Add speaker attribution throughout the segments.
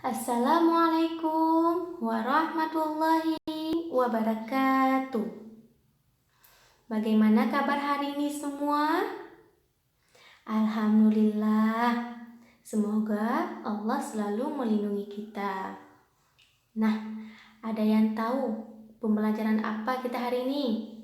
Speaker 1: Assalamualaikum warahmatullahi wabarakatuh. Bagaimana kabar hari ini semua? Alhamdulillah. Semoga Allah selalu melindungi kita. Nah, ada yang tahu pembelajaran apa kita hari ini?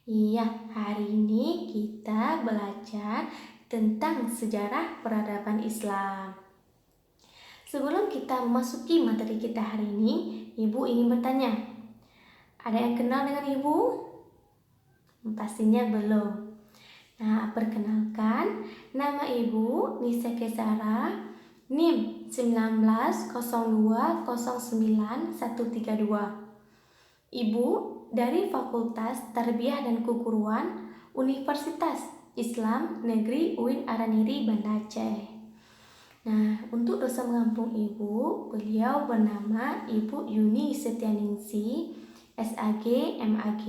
Speaker 1: Iya, hari ini kita belajar tentang sejarah peradaban Islam. Sebelum kita memasuki materi kita hari ini, Ibu ingin bertanya, ada yang kenal dengan Ibu? Pastinya belum. Nah, perkenalkan, nama Ibu Nisa Kesara, NIM 1902091132. Ibu dari Fakultas Tarbiyah dan Keguruan Universitas Islam Negeri UIN Araniri, Banda Aceh. Nah, untuk dosa mengampung Ibu, beliau bernama Ibu Yuni Setianingsi, SAG, MAG.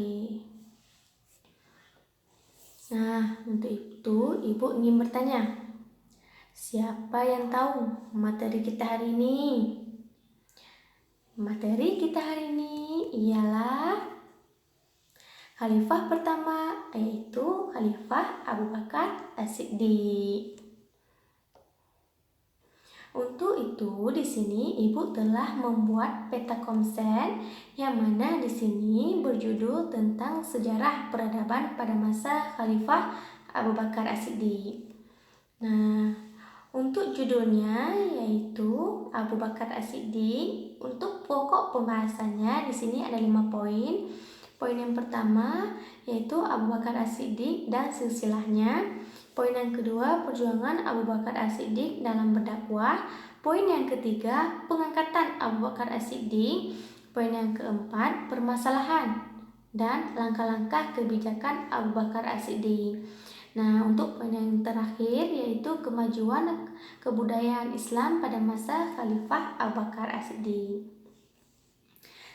Speaker 1: Nah, untuk itu Ibu ingin bertanya, siapa yang tahu materi kita hari ini? Materi kita hari ini ialah Khalifah pertama, yaitu Khalifah Abu Bakar As-Siddiq. Untuk itu, di sini Ibu telah membuat peta konsen yang mana di sini berjudul tentang sejarah peradaban pada masa Khalifah Abu Bakar As-Siddiq. Nah, untuk judulnya yaitu Abu Bakar As-Siddiq. Untuk pokok pembahasannya di sini ada 5 poin. Poin yang pertama yaitu Abu Bakar As-Siddiq dan silsilahnya. Poin yang kedua, perjuangan Abu Bakar As-Siddiq dalam berdakwah. Poin yang ketiga, pengangkatan Abu Bakar As-Siddiq. Poin yang keempat, permasalahan dan langkah-langkah kebijakan Abu Bakar As-Siddiq. Nah, untuk poin yang terakhir yaitu kemajuan kebudayaan Islam pada masa Khalifah Abu Bakar As-Siddiq.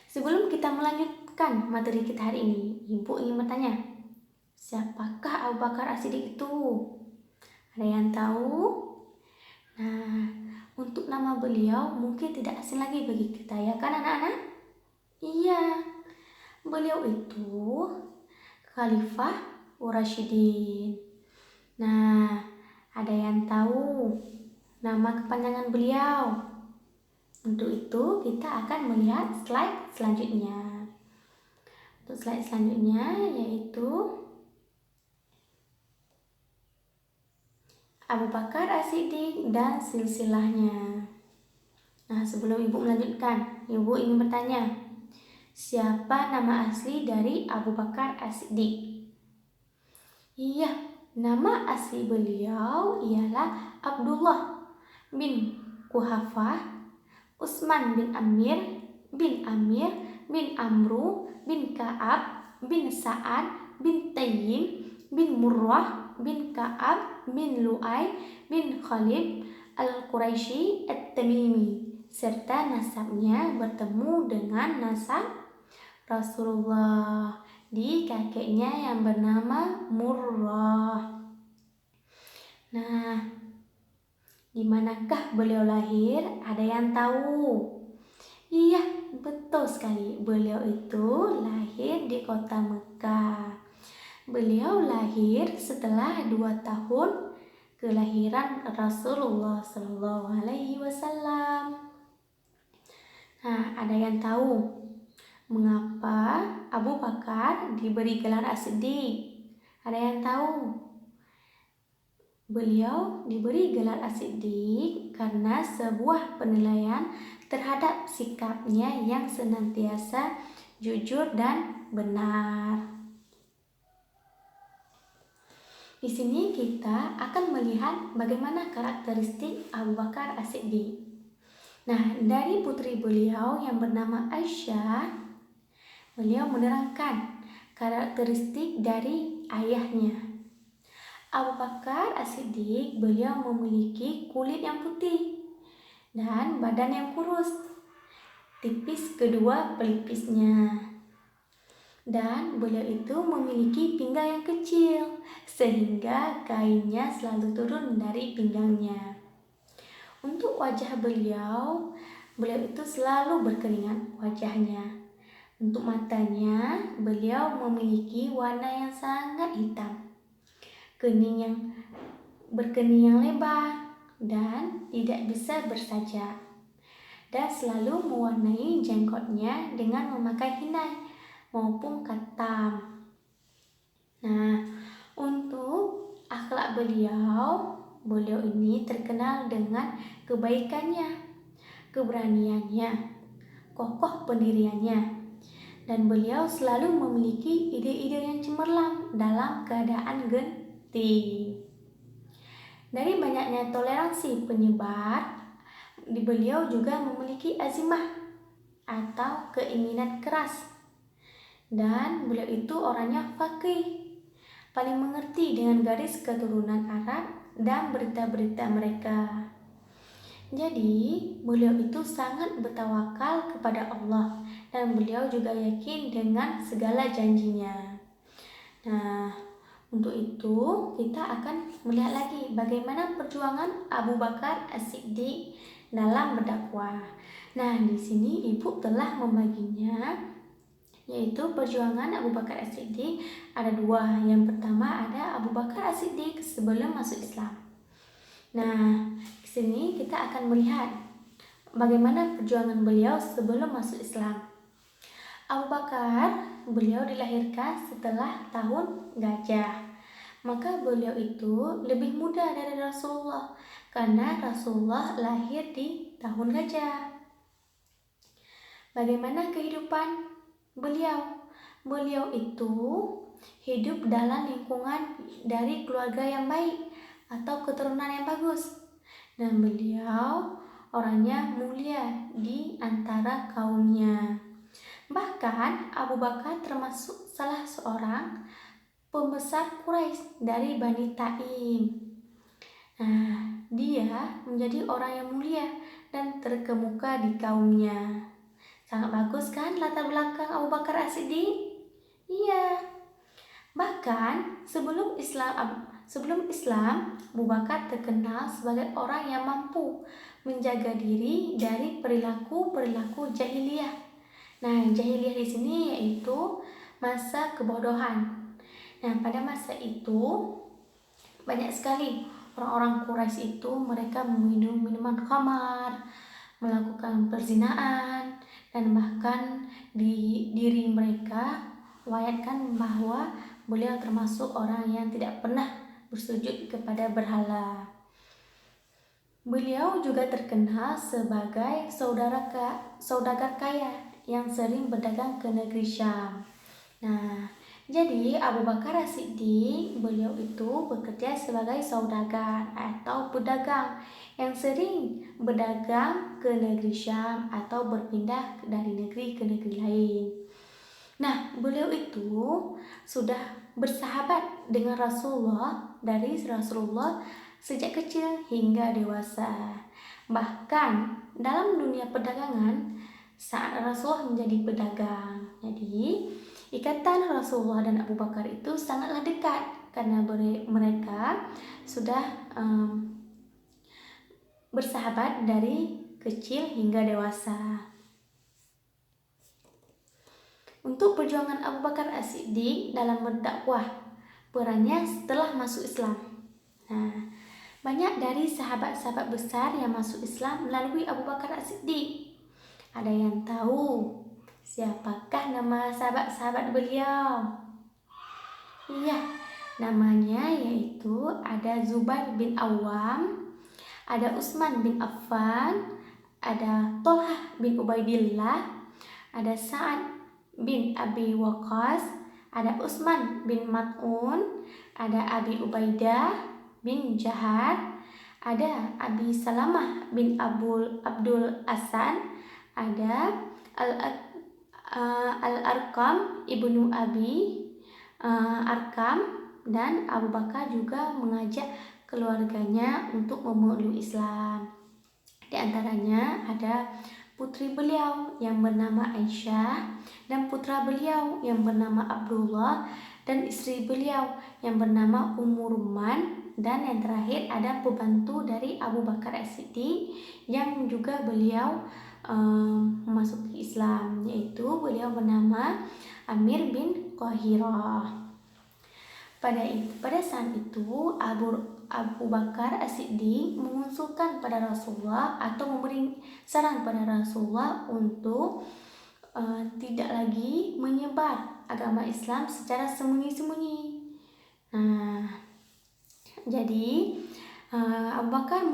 Speaker 1: Sebelum kita melanjutkan materi kita hari ini, Ibu ingin bertanya, siapakah Abu Bakar As-Siddiq itu? Ada yang tahu? Nah, untuk nama beliau mungkin tidak asing lagi bagi kita, ya kan anak-anak? Iya, beliau itu Khalifah Ar-Rasyidin. Nah, ada yang tahu nama kepanjangan beliau? Untuk itu kita akan melihat slide selanjutnya. Untuk slide selanjutnya yaitu Abu Bakar As-Siddiq dan silsilahnya. Nah, sebelum Ibu melanjutkan, Ibu ingin bertanya, siapa nama asli dari Abu Bakar As-Siddiq? Iya, nama asli beliau ialah Abdullah bin Quhafah, Utsman bin Amir bin Amru bin Ka'ab bin Sa'ad bin Tayyib bin Murrah bin Ka'ab bin Lu'ay bin Khalid al-Quraisy at-Tamimi, serta nasabnya bertemu dengan nasab Rasulullah di kakeknya yang bernama Murrah. Nah, di manakah beliau lahir? Ada yang tahu? Iya, betul sekali. Beliau itu lahir di kota Mekah. Beliau lahir setelah 2 tahun kelahiran Rasulullah SAW. Nah, ada yang tahu mengapa Abu Bakar diberi gelar As-Siddiq? Ada yang tahu? Beliau diberi gelar As-Siddiq karena sebuah penilaian terhadap sikapnya yang senantiasa jujur dan benar. Di sini kita akan melihat bagaimana karakteristik Abu Bakar As-Siddiq. Nah, dari putri beliau yang bernama Aisyah, beliau menerangkan karakteristik dari ayahnya. Abu Bakar As-Siddiq, beliau memiliki kulit yang putih dan badan yang kurus, tipis kedua pelipisnya. Dan beliau itu memiliki pinggang yang kecil, sehingga kainnya selalu turun dari pinggangnya. Untuk wajah beliau itu selalu berkeringat wajahnya. Untuk matanya, beliau memiliki warna yang sangat hitam, berkening yang lebar dan tidak bisa bersajak, dan selalu mewarnai jenggotnya dengan memakai hinai maupun katam. Nah, untuk akhlak beliau ini terkenal dengan kebaikannya, keberaniannya, kokoh pendiriannya, dan beliau selalu memiliki ide-ide yang cemerlang dalam keadaan genting. Dari banyaknya toleransi penyebar, beliau juga memiliki azimah atau keinginan keras, dan beliau itu orangnya faqih, paling mengerti dengan garis keturunan Arab dan berita-berita mereka. Jadi, beliau itu sangat bertawakal kepada Allah dan beliau juga yakin dengan segala janjinya. Nah, untuk itu kita akan melihat lagi bagaimana perjuangan Abu Bakar As-Siddiq dalam berdakwah. Nah, di sini Ibu telah membaginya, yaitu perjuangan Abu Bakar As-Siddiq ada dua. Yang pertama ada Abu Bakar As-Siddiq sebelum masuk Islam. Nah, di sini kita akan melihat bagaimana perjuangan beliau sebelum masuk Islam. Abu Bakar, beliau dilahirkan setelah tahun gajah. Maka beliau itu lebih muda dari Rasulullah karena Rasulullah lahir di tahun gajah. Bagaimana kehidupan beliau? Beliau itu hidup dalam lingkungan dari keluarga yang baik atau keturunan yang bagus, dan beliau orangnya mulia di antara kaumnya. Bahkan Abu Bakar termasuk salah seorang pembesar Quraisy dari Bani Taim. Nah, dia menjadi orang yang mulia dan terkemuka di kaumnya. Sangat bagus kan latar belakang Abu Bakar As-Siddiq? Iya. Bahkan sebelum Islam, Abu Bakar terkenal sebagai orang yang mampu menjaga diri dari perilaku jahiliyah. Nah, jahiliyah di sini yaitu masa kebodohan. Nah, pada masa itu banyak sekali orang-orang Quraisy itu mereka meminum minuman khamar, melakukan perzinaan, dan bahkan di diri mereka wayatkan bahwa beliau termasuk orang yang tidak pernah bersujud kepada berhala. Beliau juga terkenal sebagai saudagar kaya yang sering berdagang ke negeri Syam. Nah, jadi Abu Bakar As-Siddiq beliau itu bekerja sebagai saudagar atau pedagang yang sering berdagang ke negeri Syam atau berpindah dari negeri ke negeri lain. Nah, beliau itu sudah bersahabat dengan Rasulullah sejak kecil hingga dewasa. Bahkan dalam dunia perdagangan saat Rasulullah menjadi pedagang. Jadi, ikatan Rasulullah dan Abu Bakar itu sangatlah dekat karena mereka sudah bersahabat dari kecil hingga dewasa. Untuk perjuangan Abu Bakar As-Siddiq dalam berdakwah, perannya setelah masuk Islam. Nah, banyak dari sahabat-sahabat besar yang masuk Islam melalui Abu Bakar As-Siddiq. Ada yang tahu siapakah nama sahabat-sahabat beliau? Iya, namanya yaitu ada Zubair bin Awam, ada Utsman bin Affan, ada Thalhah bin Ubaidillah, ada Sa'ad bin Abi Waqqas, ada Utsman bin Mas'un, ada Abi Ubaidah bin Jahar, ada Abi Salamah bin Abdul Hasan, ada Al-Arqam ibnu Abi Arkam, dan Abu Bakar juga mengajak keluarganya untuk memeluk Islam. Di antaranya ada putri beliau yang bernama Aisyah dan putra beliau yang bernama Abdullah dan istri beliau yang bernama Ummu Rumman dan yang terakhir ada pembantu dari Abu Bakar As-Siddiq yang juga beliau memasuki Islam, yaitu beliau bernama Amir bin Qahirah. Pada saat itu Abu Bakar As-Siddiq mengusulkan pada Rasulullah atau memberi saran pada Rasulullah untuk tidak lagi menyebar agama Islam secara sembunyi-sembunyi. Jadi Abu Bakar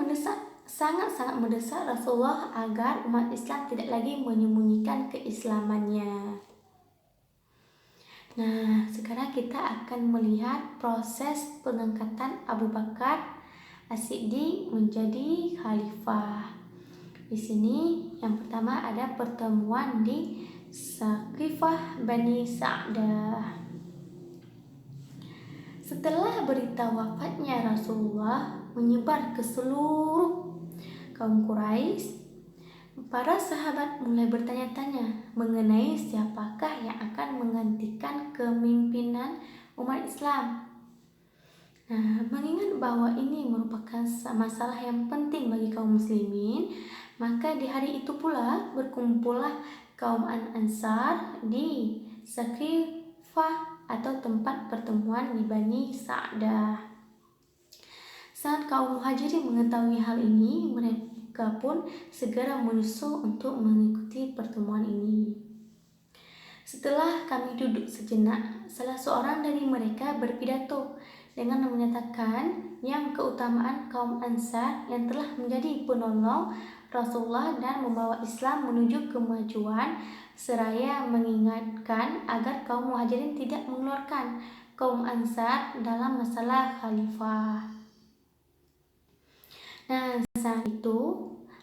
Speaker 1: sangat mendesak Rasulullah agar umat Islam tidak lagi menyembunyikan keislamannya. Nah, sekarang kita akan melihat proses pengangkatan Abu Bakar As-Siddiq menjadi khalifah. Di sini yang pertama ada pertemuan di Saqifah Bani Sa'dah. Setelah berita wafatnya Rasulullah menyebar ke seluruh kaum Quraisy, para sahabat mulai bertanya-tanya mengenai siapakah yang akan menggantikan kepemimpinan umat Islam. Nah, mengingat bahwa ini merupakan masalah yang penting bagi kaum muslimin, maka di hari itu pula berkumpullah kaum Ansar di Saqifah atau tempat pertemuan di Bani Sa'dah. Saat kaum Muhajirin mengetahui hal ini, mereka pun segera menyusul untuk mengikuti pertemuan ini. Setelah kami duduk sejenak, salah seorang dari mereka berpidato dengan menyatakan yang keutamaan kaum Ansar yang telah menjadi penolong Rasulullah dan membawa Islam menuju kemajuan, seraya mengingatkan agar kaum Muhajirin tidak mengeluarkan kaum Ansar dalam masalah khalifah. Nah, saat itu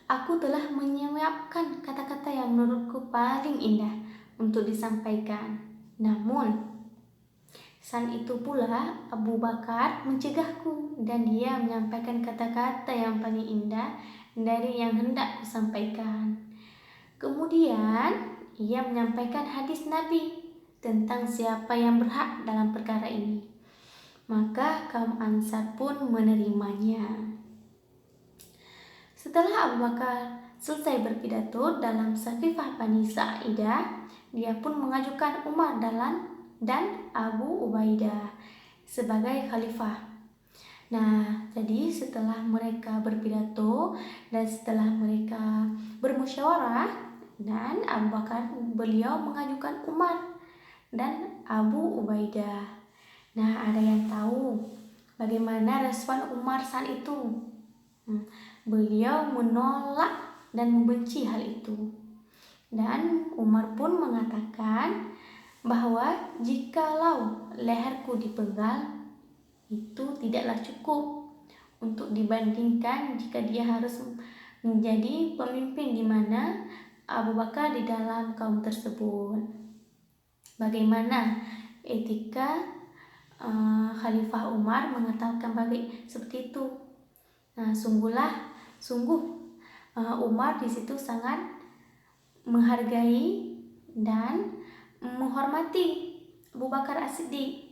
Speaker 1: aku telah menyiapkan kata-kata yang menurutku paling indah untuk disampaikan. Namun saat itu pula Abu Bakar mencegahku dan dia menyampaikan kata-kata yang paling indah dari yang hendak kusampaikan. Kemudian ia menyampaikan hadis Nabi tentang siapa yang berhak dalam perkara ini. Maka kaum Ansar pun menerimanya. Setelah Abu Bakar selesai berpidato dalam Saqifah Bani Sa'idah, dia pun mengajukan Umar dan Abu Ubaidah sebagai khalifah. Nah, jadi setelah mereka berpidato dan setelah mereka bermusyawarah, dan Abu Bakar beliau mengajukan Umar dan Abu Ubaidah. Nah, ada yang tahu bagaimana respon Umar saat itu? Beliau menolak dan membenci hal itu. Dan Umar pun mengatakan bahwa jikalau leherku dipenggal, itu tidaklah cukup untuk dibandingkan jika dia harus menjadi pemimpin di mana Abu Bakar di dalam kaum tersebut. Bagaimana etika Khalifah Umar mengatakan seperti itu? Nah, sungguh Umar di situ sangat menghargai dan menghormati Abu Bakar As-Siddiq.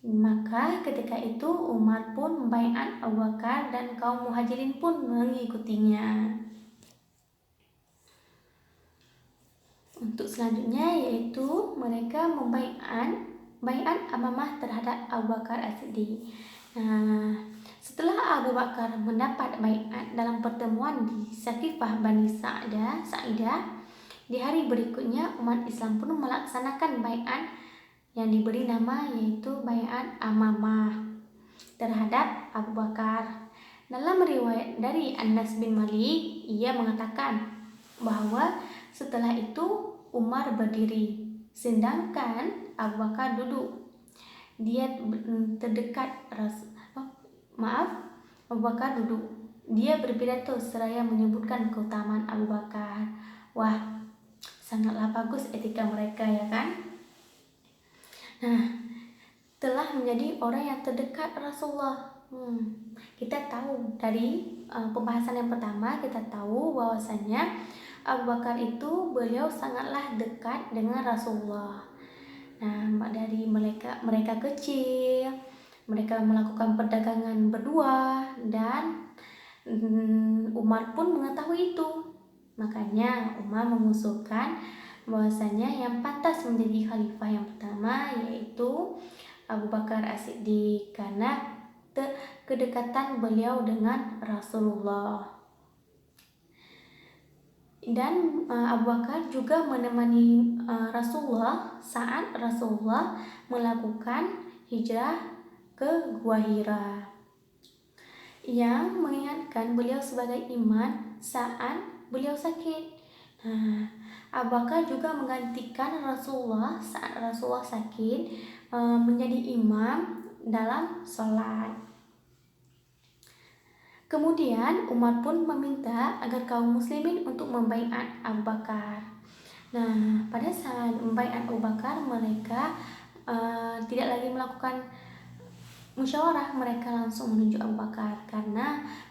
Speaker 1: Maka ketika itu Umar pun membaiat Abu Bakar dan kaum Muhajirin pun mengikutinya. Untuk selanjutnya yaitu mereka baiat amamah terhadap Abu Bakar As-Siddiq. Nah, setelah Abu Bakar mendapat baiat dalam pertemuan di Saqifah Bani Sa'idah, di hari berikutnya umat Islam pun melaksanakan baiat yang diberi nama yaitu baiat amamah terhadap Abu Bakar. Dalam riwayat dari Anas bin Malik, ia mengatakan bahwa setelah itu Umar berdiri, sedangkan Abu Bakar duduk. Dia terdekat Abu Bakar duduk. Dia berpidato seraya menyebutkan keutamaan Abu Bakar. Wah, sangatlah bagus etika mereka, ya kan? Nah, telah menjadi orang yang terdekat Rasulullah. Kita tahu dari pembahasan yang pertama, kita tahu bahwasanya Abu Bakar itu beliau sangatlah dekat dengan Rasulullah. Nah, dari mereka kecil Mereka melakukan perdagangan berdua dan Umar pun mengetahui itu. Makanya Umar mengusulkan bahwasanya yang pantas menjadi khalifah yang pertama yaitu Abu Bakar As-Siddiq karena kedekatan beliau dengan Rasulullah. Dan Abu Bakar juga menemani Rasulullah saat Rasulullah melakukan hijrah ke Gua Hira, yang mengingatkan beliau sebagai imam saat beliau sakit. Nah, Abu Bakar juga menggantikan Rasulullah saat Rasulullah sakit menjadi imam dalam sholat. Kemudian Umar pun meminta agar kaum muslimin untuk membaiat Abu Bakar. Nah, pada saat membaiat Abu Bakar, mereka tidak lagi melakukan musyawarah, mereka langsung menunjuk Abu Bakar karena